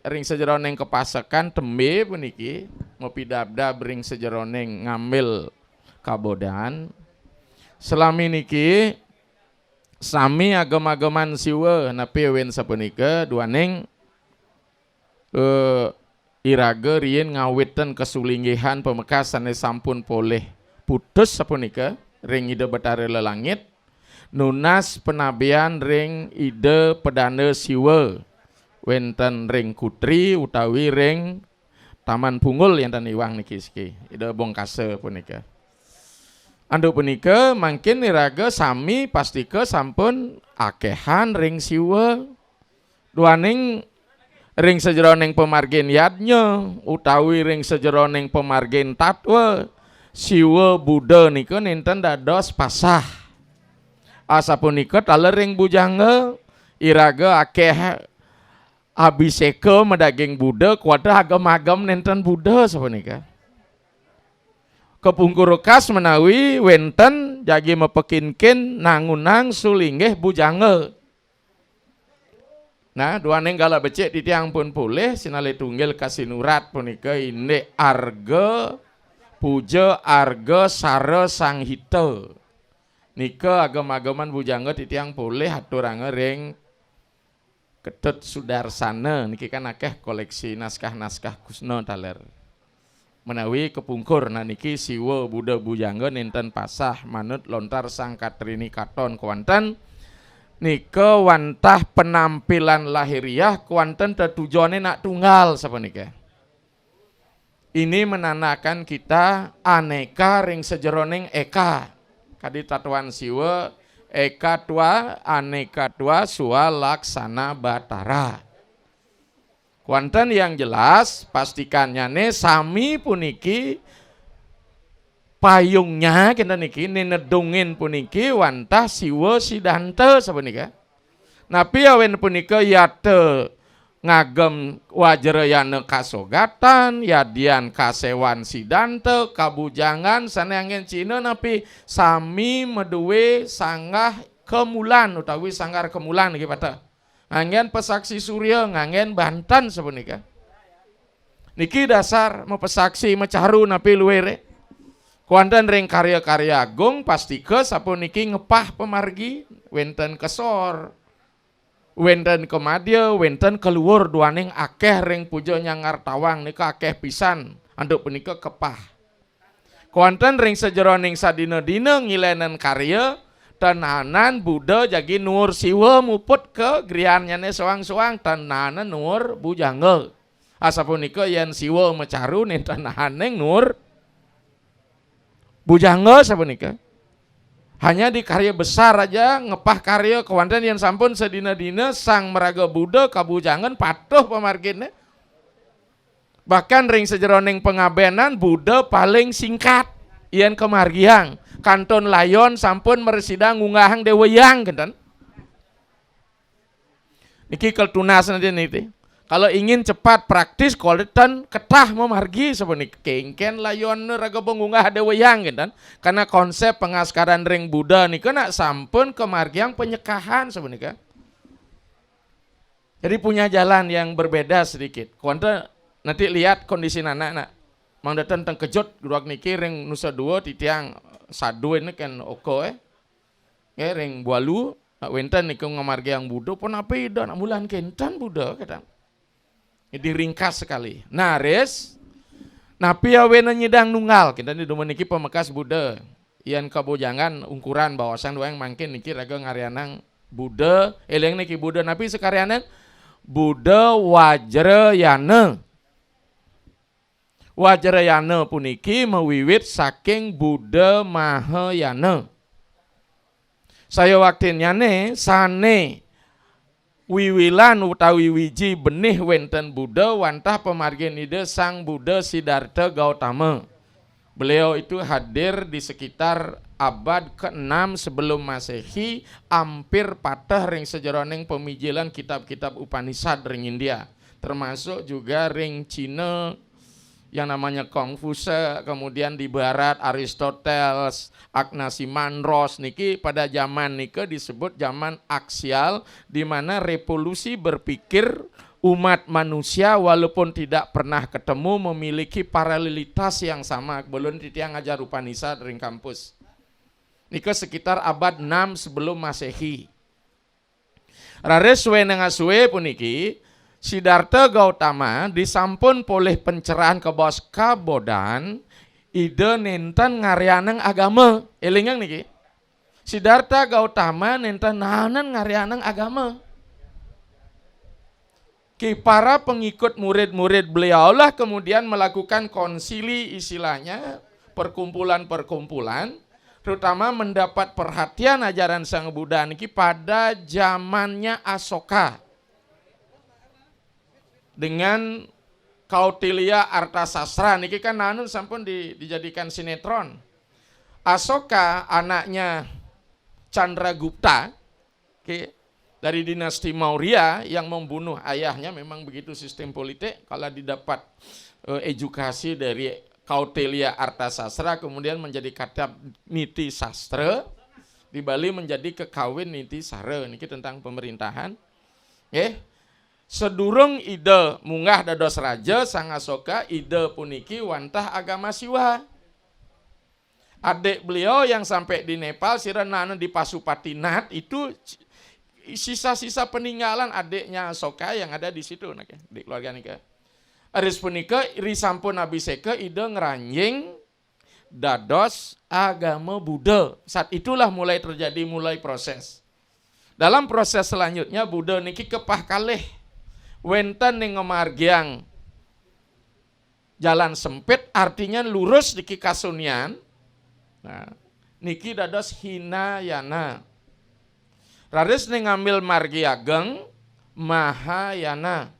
ring sejeroning kepasekan tembe puniki ngopi dabdab ring sejeroning ngambil kabodan. Selami niki sami agam-agaman siwa napi wen sapunika duaning iraga rien ngawiten kesulinggihan pemekasan sampun poleh putus sapunika ring ide betare lelangit nunas penabian ring ide pedana siwa wenten ring kutri utawi ring taman punggul yang iwang niki siki ide bongkase punika. Anduk punika mangkin iraga sami pastike sampun akehan ring siwa duaning ring sejeroning pemargin yadnya utawi ring sejeroning pemargin tatwa siwa Buddha nika ninten dados pasah. Asapunika tale ring bujangga iraga akeh abiseka medaging Buddha kuada agam-agam ninten Buddha sapunika. Kepungkurukas menawi wenten jagi mepekinkin nangunang sulinggih bujangga. Nah, dua nenggala becek di tiang pun boleh sinale tunggil kasinurat punika ini arga puja arga sara sang hita. Nika agam-agaman bujangga di tiang boleh aturanga ring Ketut Sudarsana niki kan akeh koleksi naskah-naskah kusno taler. Menawi kepungkur nah niki siwa Buddha bujangga ninten pasah manut lontar sang Katrini katon kuanten nika wantah penampilan lahiriah kuanten tujuannya nak tunggal sapunika. Ini menandakan kita aneka ring sejeroning eka. Kadi tatuan siwa eka tua aneka tua sua laksana batara. Kuanten yang jelas pastikannya nih sami puniki payungnya kita niki nedungin puniki wantah siwa sidante sapunika. Napi awen punika yate ngagem wajrayana kasogatan yadian kasewan sidante kabujangan saneangen Cina napi sami meduwe sanggah kemulan utawi sanggar kemulan niki patah. Ngangen pesaksi Surya, ngangen Banten sapunika. Niki dasar mau pesaksi mecaru napi luwere. Kuanten ring karya-karya agung pastike sapuniki ngepah pemargi wenten kesor. Wenten kemadya, wenten keluar duaning akeh ring puja nyangar tawang nika akeh pisan. Anduk punika kepah. Kuanten ring sejeroning sadina-dina ngilenen karya tenanan Buddha jagi nur siwa muput ke griannya soang-soang tenanan nur bujangga. Asapunika yen siwa mecaru nih tenanan nur bujangga sapunika. Hanya di karya besar aja ngepah karya kewanten yang sampun sedina-dina sang meraga Buddha kabujangan patuh pemarginnya. Bahkan ring sejeroning pengabenan Buddha paling singkat yen kemargiang. Kanton layon sampun meresidang ngunggahang deweyang kan. Niki keltunas nanti niti. Kalau ingin cepat praktis koletan ketah memargi sebenarnya kengken layon raga pengunggah deweyang kan. Karena konsep pengaskaran ring Buddha nih kena sampun kemargiang penyekahan sebenarnya. Jadi punya jalan yang berbeda sedikit. Kuanta nanti lihat kondisi anak-anak. Mang datang kejut duak niki ring nusa dua titiang sadu ini kan oko ya ring bualu wenten niku ngamargi yang Buddha pun apa ida nak mulan kentan Buddha kadang. Jadi ringkas sekali. Nah res napi awen nyidang nunggal kita di rumah niki pemekas Buddha. Ian kabojangan ukuran bawasan doang mangkin niki raga ngarianang Buddha eleng niki Buddha napi sekarianan Buddha Wajrayana. Wajrayana puniki mewiwit saking Buddha Mahayana. Saya waktinya nih sane wiwilan utawi wiji benih wenten Buddha wantah pemargin ide sang Buddha Siddhartha Gautama. Beliau itu hadir di sekitar abad ke-6 sebelum Masehi, hampir patah ring sejeroning pemijilan kitab-kitab Upanishad ring India, termasuk juga ring Cina yang namanya Confucius, kemudian di barat Aristoteles, Anaximandros niki pada zaman niki disebut zaman aksial di mana revolusi berpikir umat manusia walaupun tidak pernah ketemu memiliki paralelitas yang sama. Belum titiang ngajar Upanishad dari kampus. Nika sekitar abad 6 sebelum Masehi. Rares wenengasue puniki Siddhartha Gautama disampun poleh pencerahan ke bos kabodan ide nenten ngaryanang agama. Elingang niki. Siddhartha Gautama nenten nahanan ngaryanang agama. Ki para pengikut murid-murid beliau lah kemudian melakukan konsili istilahnya, perkumpulan-perkumpulan, terutama mendapat perhatian ajaran Sang Buddha niki pada zamannya Asoka. Dengan Kautilya Artasastra niki kan nanun sampun dijadikan sinetron. Asoka anaknya Chandragupta, dari dinasti Maurya yang membunuh ayahnya. Memang begitu sistem politik. Kalau didapat edukasi dari Kautilya Artasastra kemudian menjadi katab niti sastra, di Bali menjadi kekawin niti sara. Ini tentang pemerintahan. Sedurung ide munggah dados raja Sang Asoka, ide puniki wantah agama Siwa. Adik beliau yang sampai di Nepal Sirenana di Pasupatinat itu sisa-sisa peninggalan adiknya Asoka yang ada di situ, di keluarga nika. Aris punika risampun abiseka ide ngeranjing dados agama Buddha. Saat itulah mulai proses. Dalam proses selanjutnya Buddha niki kepah kalih wenten ning ngamargyang jalan sempit, artinya lurus niki kasunyan. Nah, niki dados Hinayana. Raris ngambil margi ageng Mahayana.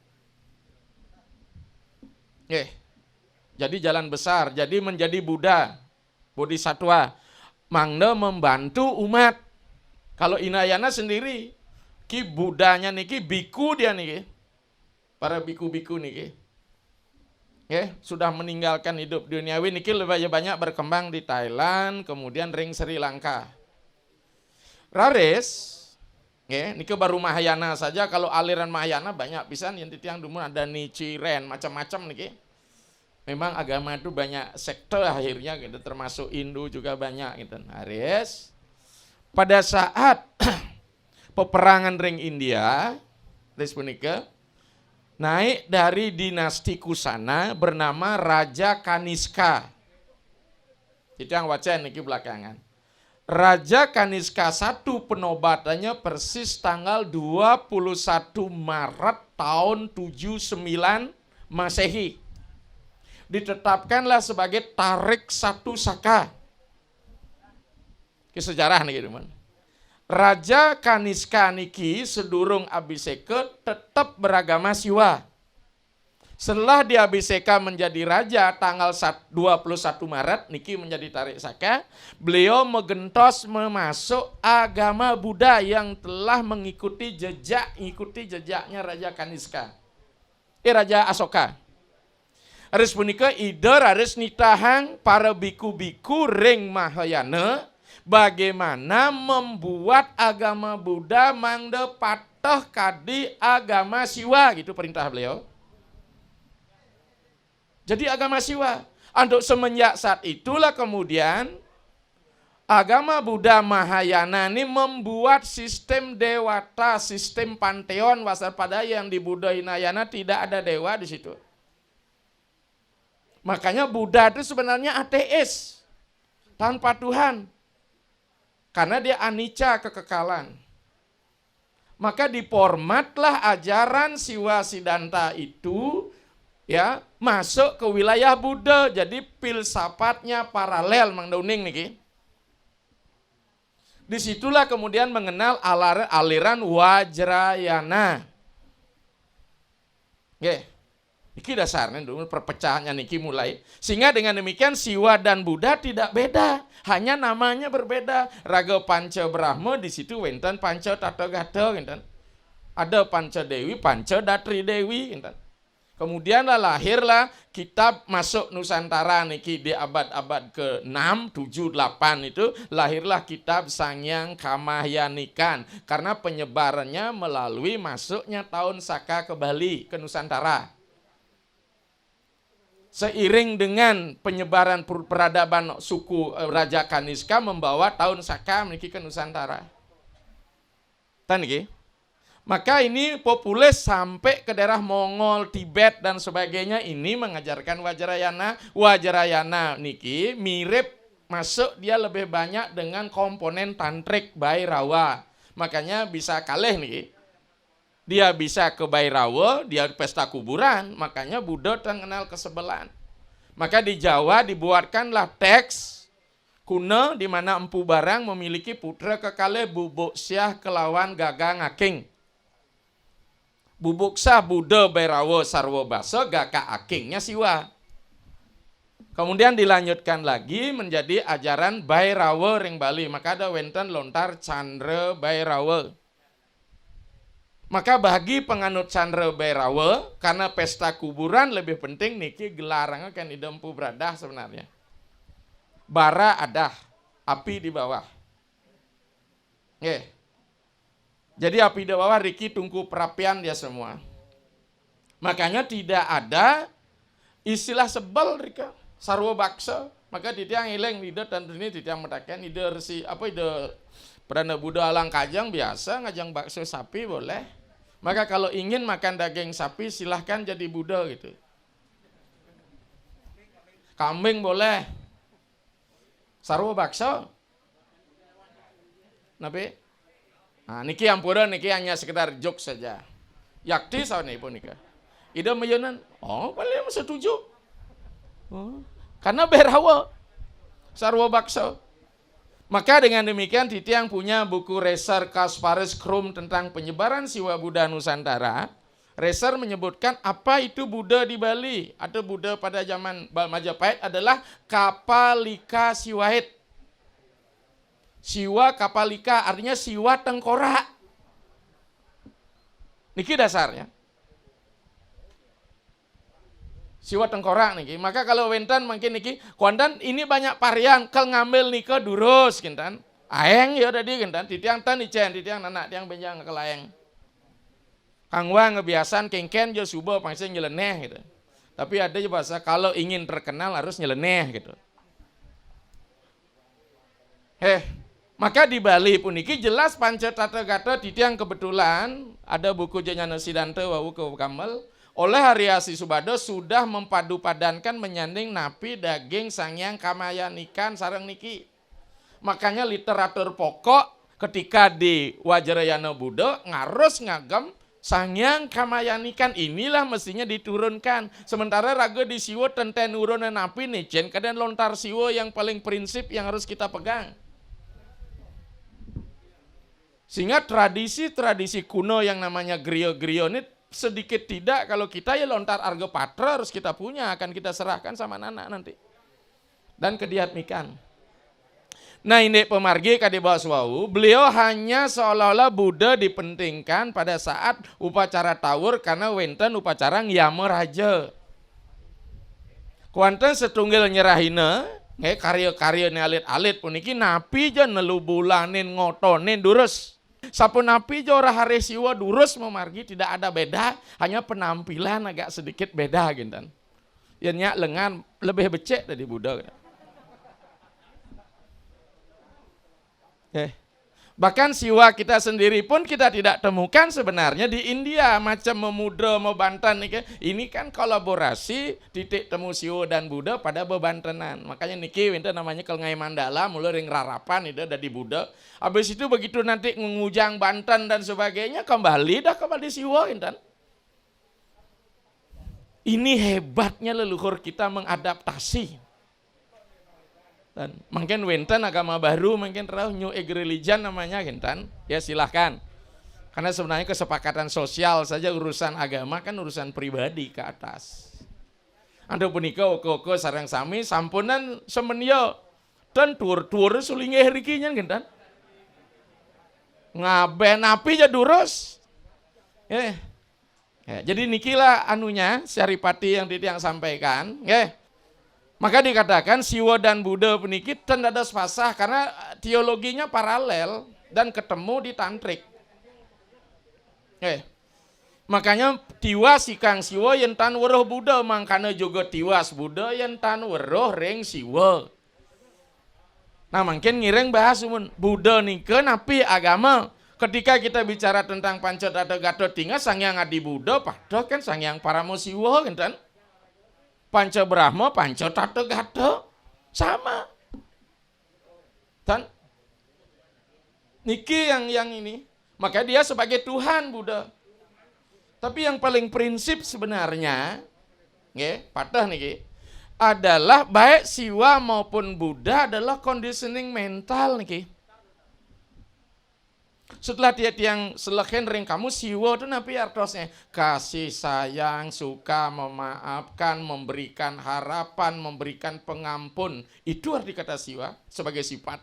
Jadi jalan besar, jadi menjadi Buddha, Bodhisatwa, mangda membantu umat. Kalau Hinayana sendiri, ki Buddhanya niki biku dia niki, para biku-biku niki, sudah meninggalkan hidup duniawi niki lebih banyak berkembang di Thailand, kemudian ring Sri Lanka. Raris niki baru Mahayana saja. Kalau aliran Mahayana banyak pisan yang titiang dulu ada Nichiren macam-macam niki. Memang agama itu banyak sekte akhirnya gitu, termasuk Hindu juga banyak gitu. Aries pada saat peperangan ring India, punika naik dari dinasti Kusana bernama Raja Kaniska. Itu yang wacan niki belakangan. Raja Kaniska I penobatannya persis tanggal 21 Maret tahun 79 Masehi. Ditetapkanlah sebagai Tarik Satu Saka. Ke sejarah nih teman. Raja Kaniska niki sedurung abiseka tetap beragama Siwa. Setelah diabiseka menjadi raja tanggal 21 Maret niki menjadi Tarik Saka, beliau megentos memasuk agama Buddha yang telah mengikuti jejaknya Raja Kaniska. Raja Asoka. Aris punika ide raris nitahang para biku-biku ring Mahayana bagaimana membuat agama Buddha mangda patuh kadi agama Siwa, gitu perintah beliau. Jadi agama Siwa. Untuk semenjak saat itulah kemudian agama Buddha Mahayana ini membuat sistem dewata, sistem panteon, waspada yang di Buddha Hinayana tidak ada dewa di situ. Makanya Buddha itu sebenarnya ateis, tanpa Tuhan. Karena dia anicca, kekekalan. Maka diformatlah ajaran Siwa Siddhanta itu masuk ke wilayah Buddha. Jadi filsafatnya paralel Mang Dauning niki. Disitulah kemudian mengenal aliran Wajrayana. Niki dasarnya dulu perpecahannya niki mulai. Sehingga dengan demikian Siwa dan Buddha tidak beda, hanya namanya berbeda. Raga Panca Brahma di situ wenten Panca Tathagata, ada Panca Dewi, Panca Datri Dewi, Kemudian lahirlah kitab masuk Nusantara niki di abad-abad ke-6, 7, 8 itu lahirlah kitab Sangyang Kamahyanikan karena penyebarannya melalui masuknya tahun Saka ke Bali, ke Nusantara. Seiring dengan penyebaran peradaban suku Raja Kaniska membawa tahun Saka niki ke Nusantara. Tan niki. Maka ini populer sampai ke daerah Mongol, Tibet dan sebagainya. Ini mengajarkan Wajrayana. Wajrayana niki mirip masuk dia lebih banyak dengan komponen tantrik Bhairawa. Makanya bisa kalih niki. Dia bisa ke Bhairawa, dia pesta kuburan. Makanya Buddha terkenal kesebelahan. Maka di Jawa dibuatkanlah teks kuno di mana Empu Barang memiliki putra kekalih Bubuk Syah kelawan Gagang Aking. Bubuksa Buddha Bhairawa Sarwa Basa Gaka Akingnya Siwa. Kemudian dilanjutkan lagi menjadi ajaran Bhairawa ring Bali. Maka ada wenten lontar Candra Bhairawa. Maka bagi penganut Candra Bhairawa, karena pesta kuburan lebih penting niki gelarangnya kan di Empu Bradah sebenarnya. Bara ada, api di bawah. Jadi api di bawah Riki tungku perapian dia semua. Makanya tidak ada istilah sebel Rika. Sarwa baksa. Maka tidak yang ileng ide dan ini tidak yang metakan ide resi apa ide Perdana Buddha Alang Kajang biasa ngajang bakso sapi boleh. Maka kalau ingin makan daging sapi silahkan jadi Buddha gitu. Kambing boleh. Sarwa bakso. Nabi? Nah, niki ampura niki hanya sekedar joke saja. Yakti sawane pun nika. Ida meyenan, oh paling setuju. Oh, karena Bhairawa Sarwa Baksa. Maka dengan demikian Titiang punya buku Reser Kasparis Krum tentang penyebaran Siwa Buddha Nusantara. Reser menyebutkan apa itu Buddha di Bali atau Buddha pada zaman Majapahit adalah Kapalika Siwahit. Siwa Kapalika artinya siwa tengkorak. Niki dasarnya. Siwa tengkorak niki. Maka kalau wenten mungkin niki, kondan ini banyak varian kel ngambil nika durus kintan. Aeng ya tadi kintan, titiang tan icen, titiang anak tiang benjang ke laeng. Kangwa ngebiasan kengken jo subuh pangsa nyeleneh gitu. Tapi ada juga bahasa kalau ingin terkenal harus nyeleneh gitu. Maka di Bali pun niki jelas Pancatata titiang kebetulan ada buku Janyana Siddhanta Wawu ke Kamal oleh Haryasi Subado sudah mempadu-padankan menyanding napi daging Sangyang Kamayanikan sareng niki. Makanya literatur pokok ketika di Wajrayana Buddha ngarus ngagem Sangyang Kamayanikan inilah mestinya diturunkan. Sementara raga di siwo tenten urunan napi nih jen kadang lontar siwo yang paling prinsip yang harus kita pegang. Sehingga tradisi-tradisi kuno yang namanya griyo-griyo ini sedikit tidak kalau kita ya lontar arga patra harus kita punya, akan kita serahkan sama anak nanti. Dan kediatmikan. Nah ini pemargi kadi Baswau, beliau hanya seolah-olah Buddha dipentingkan pada saat upacara tawur karena wenten upacara Yama Raja. Kuanten setunggal nyerahina, karya-karya ni alit-alit pun iki napi je nelubulanin ngotonin durus. Sapun napi je ora hari siwa durus memargi tidak ada beda, hanya penampilan agak sedikit beda gintan. Ianya lengan lebih becek dari Buddha. Bahkan siwa kita sendiri pun kita tidak temukan sebenarnya di India macam Memudra Mebantan ini kan kolaborasi titik temu siwa dan Buddha pada bebantenan. Makanya niki winter namanya Kelngai Mandala mulai ring rarapan itu dari Buddha. Habis itu begitu nanti ngujang Banten dan sebagainya kembali siwa intan. Ini hebatnya leluhur kita mengadaptasi. Dan mungkin wenten agama baru, mungkin new age religion namanya gentan. Ya silahkan. Karena sebenarnya kesepakatan sosial saja urusan agama kan urusan pribadi ke atas. Anda punika oko sarang sami sampunan semenyo dan tur sulinge herikinya gentan. Ngaben api aja durus. Ya, jadi nikilah anunya Syaripati yang Ditiang sampaikan. Ya. Maka dikatakan Siwa dan Buddha puniki tanda sepasah karena teologinya paralel dan ketemu di tantrik. Makanya tiwas ikang Siwa yang tan weruh Buddha, mangkana juga tiwas Buddha yang tan weruh ring Siwa. Nah mungkin ngiring bahas Buddha nika napi agama. Ketika kita bicara tentang Pancatata Tinga Sangyang Adi Buddha, padahal kan Sangyang Paramo Siwa kan? Panca Brahma, Pancatata Gata sama. Dan niki yang ini, maka dia sebagai Tuhan Buddha. Tapi yang paling prinsip sebenarnya, patah niki, adalah baik Siwa maupun Buddha adalah conditioning mental niki. Setelah tiang seleken ring kamu Siwa itu napi artosnya kasih sayang, suka, memaafkan, memberikan harapan, memberikan pengampun. Itu arti kata Siwa sebagai sifat.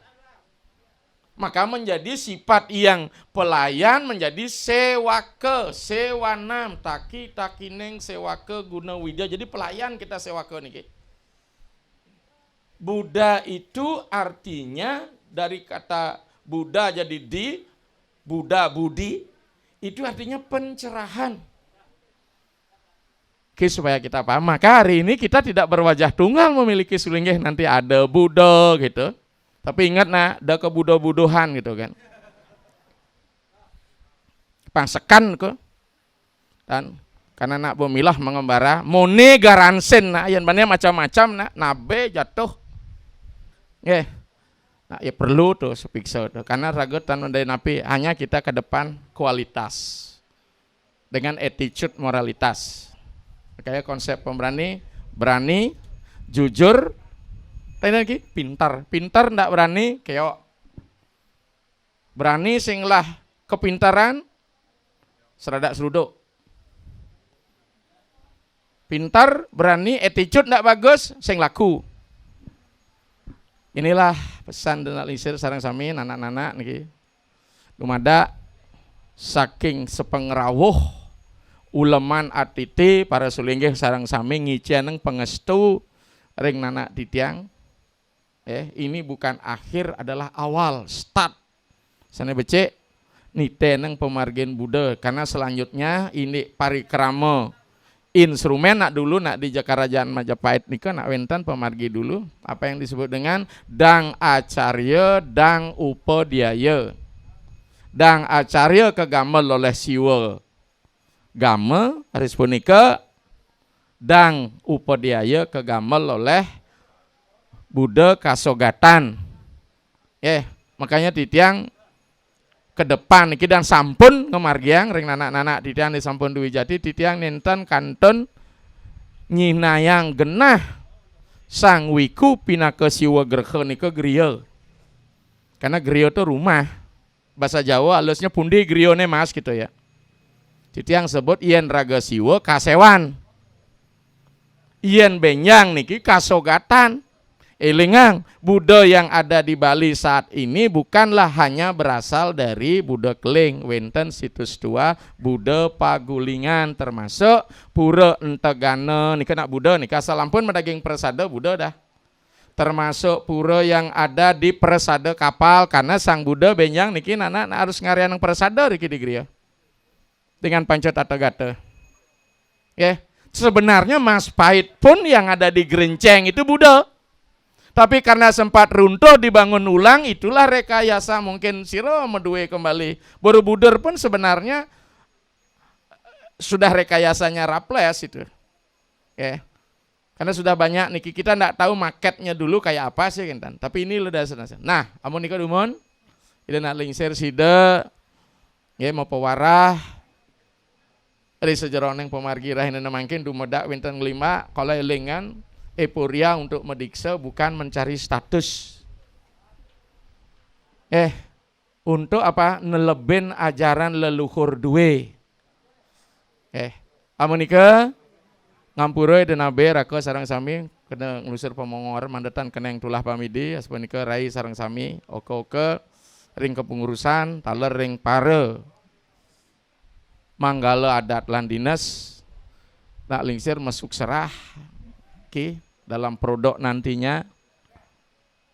Maka menjadi sifat yang pelayan menjadi sewake, sewanam, taki, takineng, sewake, guna widya. Jadi pelayan kita sewake nih. Buddha itu artinya dari kata Buddha jadi di, Buddha Budi, itu artinya pencerahan. Oke, supaya kita paham, maka hari ini kita tidak berwajah tunggal memiliki sulinggih, nanti ada Buddha gitu. Tapi ingat nak, ada kebudoh-budohan gitu kan. Pangsekan ke. Dan karena nak pemilah mengembara, mone garansen nak, yang banyak macam-macam nak, nabe jatuh. Nah, ya perlu tuh sepiksa tuh, karena ragutan dari napi hanya kita ke depan kualitas dengan attitude moralitas. Kayak konsep pemberani, berani, jujur, lagi pintar ndak berani keok. Berani singlah kepintaran seradak seruduk. Pintar, berani, attitude ndak bagus, sing laku. Inilah pesan dan lisir sareng sami anak-anak niki. Dumada saking sepengrawuh uleman atiti para sulinggih sareng sami ngicianeng pengestu ring nanak titiang. Ini bukan akhir, adalah awal, start. Sana becek niteneng pemargin Buddha, karena selanjutnya ini parikrama instrumen nak dulu nak di Jakarajaan Majapahit nika nak wenten pemargi dulu apa yang disebut dengan dang acarya dang upadhyaya. Dang acarya kegamel oleh Siwa game haris punika, dang upadhyaya kegamel oleh Buddha kasogatan. Makanya titiang ke depan iki dan sampun ngemargiang ring nanak-nanak titiang di sampun duwi jati titiang nenten kanton nyinayang genah sang wiku pinaka Siwa grekha nika griya. Karena griya itu rumah. Bahasa Jawa halusnya pundi griyane Mas gitu ya. Titiang sebut yen raga Siwa kasewan. Yen benyang niki kasogatan. Elingang, Buddha yang ada di Bali saat ini bukanlah hanya berasal dari Buddha Keling, wenten situs tua Buddha Pagulingan, termasuk Pura Entegana, nika nak Buddha nika salampun medaging persada Buddha dah. Termasuk pura yang ada di persada kapal, karena sang Buddha benyang niki nana harus ngarian persada niki di griya. Dengan Pancatata Gata. Sebenarnya Mas Pahit pun yang ada di Gerenceng itu Buddha. Tapi karena sempat runtuh dibangun ulang, itulah rekayasa mungkin siro medue kembali. Borobudur pun sebenarnya sudah rekayasanya raples itu. Karena sudah banyak niki kita enggak tahu marketnya dulu kayak apa sih kan. Tapi ini udah senasa. Nah, amun nika dumon ida nak lingsir sida mau pewarah dari sejeroneng pemargi rahina mangkin dumedak winten 5 kalau elingan eporia untuk mediksa bukan mencari status. Untuk apa? Neleben ajaran leluhur duwe. Amonika ngampuroi denabe raka sarang sami kena ngelusur pemongor mandetan keneng tulah pamidi aspanika rai sarang sami oke ring kepengurusan taler ring pare. manggala adat lan dinas nak lingsir masuk serah dalam produk nantinya,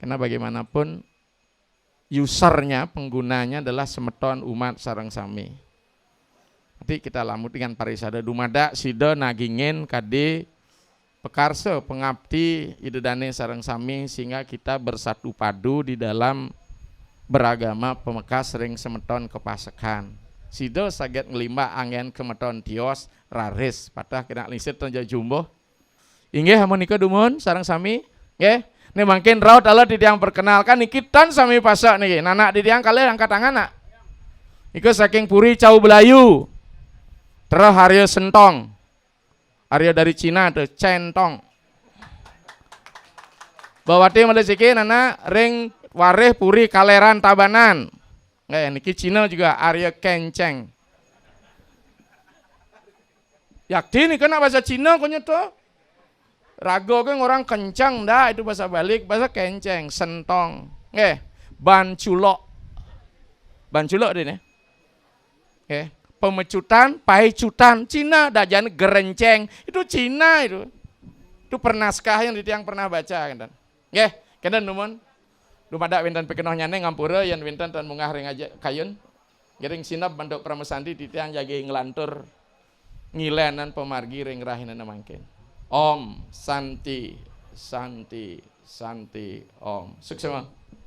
karena bagaimanapun usernya, penggunanya adalah semeton umat sareng sami. Nanti kita lamut dengan parisada dumada sida nagingin kade pekarsa pengabdi idedane sareng sami sehingga kita bersatu padu di dalam beragama pemekas sering semeton kepasekan. Sida saged ngelimba angen kemeton tios raris patah kena lingsir tonja jumbo. Inggih hamonika dumun sareng sami nggih. Nih mungkin raut Allah di tiang perkenalkan niki tan sami pasak niki. Nanak di tiang kalian angkat tangan nak. Iku saking Puri Cau Belayu. Terus Arya Sentong. Arya dari Cina tuh Centong. Bawati Malaysia nana ring Wareh Puri Kaleran Tabanan. Niki Cina juga Arya Kenceng. Yakin nih kena bahasa Cina konyol tuh. Rago kan orang kencang dah itu bahasa balik, bahasa kenceng, sentong. Banculok. Banculok deh nih. Pemecutan, paicutan, Cina, dajan gerenceng, itu Cina itu. Itu pernaskah yang ditiang pernah baca kan. Kedan numun. Dumada winten pikenoh nyane ngampura yang winten tan mungah ring aja kayun. Gering sinap bandok pramesandi ditiang jage ngelantur ngilenan pemargi ring rahinana mangkin. Om Santi Santi Santi Om. Sukses.